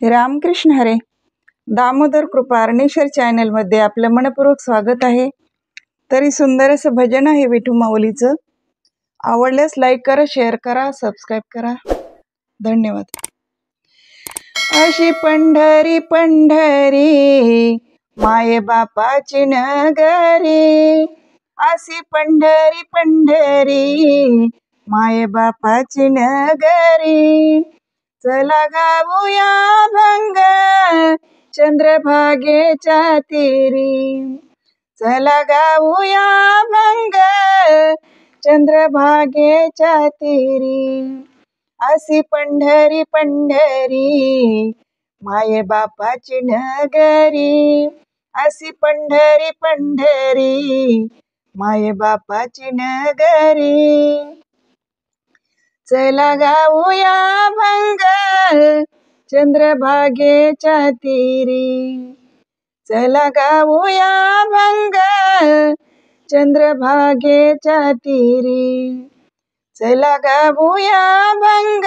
रामकृष्ण हरे. दामोदर कृपा अर्णेश्वर चॅनलमध्ये आपलं मनपूर्वक स्वागत आहे. तरी सुंदर असं भजन आहे विठू माऊलीचं. आवडल्यास लाईक करा, शेअर करा, सबस्क्राईब करा. धन्यवाद. अशी पंढरी पंढरी माये बापाची नगरी, अशी पंढरी पंढरी माये बापाची नगरी. चला गाऊया भंग चंद्रभागेच्या तीरी, चला गाऊया भंग चंद्रभागेच्या तीरी. अशी पंढरी पंढरी माये बापाची नगरी, अशी पंढरी पंढरी माये बापाची नगरी. चला गाऊया भंग चंद्रभागेच्या तीरी, चला गाऊया भंग चंद्रभागेच्या तीरी, चला गाऊया भंग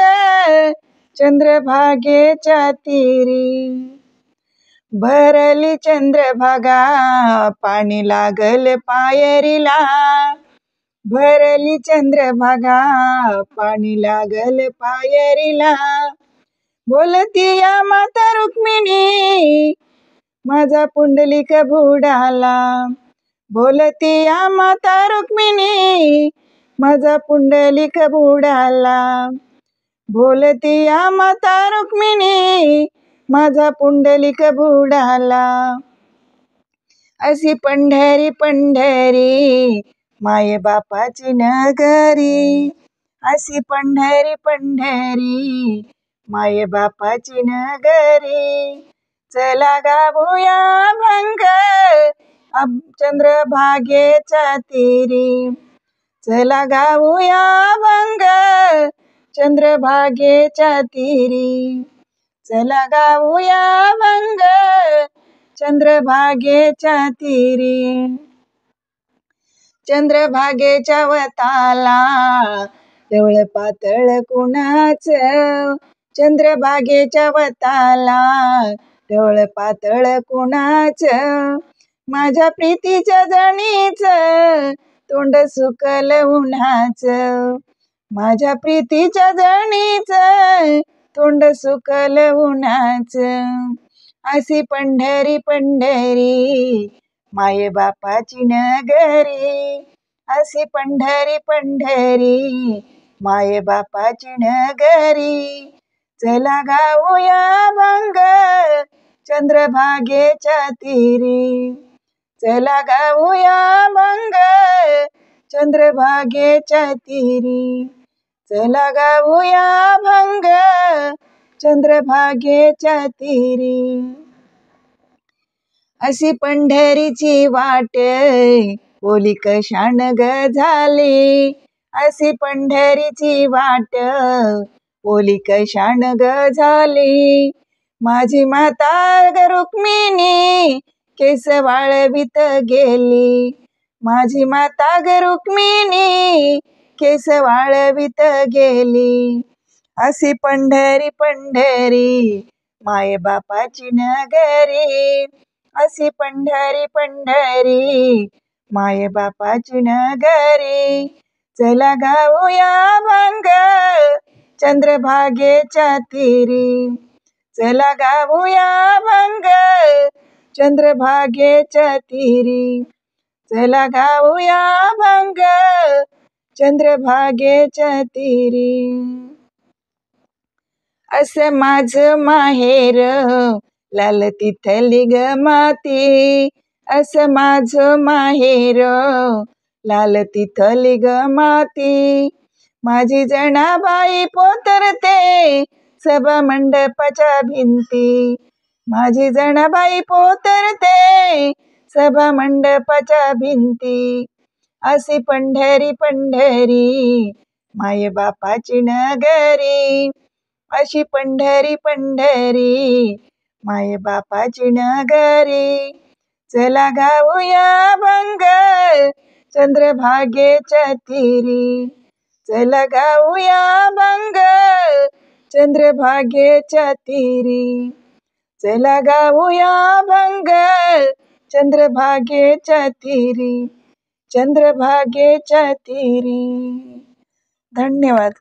चंद्रभागेच्या तीरी. भरली चंद्रभागा पाणी लागल पायरीला, भरली चंद्रभागा पाणी लागल पायरीला. बोलती या माता रुक्मिणी माझा पुंडलिक बुडाला, बोलती या माता रुक्मिणी माझा पुंडलिक बुडाला, बोलती या माता रुक्मिणी माझा पुंडलिक बुडाला. अशी पंढरी पंढरी माये बापाची नगरी, अशी पंढरी पंढरी माये बापाची नगरी. चला गाऊया भंग चंद्रभागेच्या तीरी, चला गाऊया भंग चंद्रभागेच्या तीरी, चला गाऊया भंग चंद्रभागेच्या तीरी. चंद्रभागेच्या वताला देवळ पातळ कुणाचं, चंद्रभागेच्या वताला देवळ पातळ कुणाचं. माझ्या प्रीतीच्या जणीचं तोंड सुकल उन्हाचं, माझ्या प्रीतीच्या जणीचं तोंड सुकल उन्हाचं. अशी पंढरी पंढरी माये बापाची नगरी, अशी पंढरी पंढरी माये बापाची नगरी. चला गाऊया भंग चंद्रभागेच्या तीरी, चला गाऊया भंग चंद्रभागेच्या तीरी, चला गाऊया भंग चंद्रभागेच्या तीरी. अशी पंढरीची वाट ओली कशान ग झाली, अशी पंढरीची वाट ओली कशान ग झाली. माझी माता ग रुक्मिणी केस वाळवीत गेली, माझी माता ग रुक्मिणी केस वाळवीत गेली. अशी पंढरी पंढरी माये बापाची नगरी, अशी पंढरी पंढरी माये बापाची नगरी. चला गाऊया भंग चंद्रभागेच्या तीरी, चला गाऊया भंग चंद्रभागेच्या तीरी, चला गाऊया भंग चंद्रभागेच्या तीरी. असं माझं माहेर लाल तिथली ग माती, असं माझं माहेर लाल तिथली ग माती. माझी जनाबाई पोतरते सभा मंडपाच्या भिंती, माझी जनाबाई पोतरते सभा मंडपाच्या भिंती. अशी पंढरी पंढरी माये बापाची नगरी, अशी पंढरी पंढरी माये बापाची नगरी. चला गाऊया भंग चंद्रभागेच्या तीरी, चला गाऊया भंग चंद्रभागेच्या तीरी. चला गाऊया भंग चंद्रभागेच्या तीरी, चंद्रभागेच्या तीरी. धन्यवाद.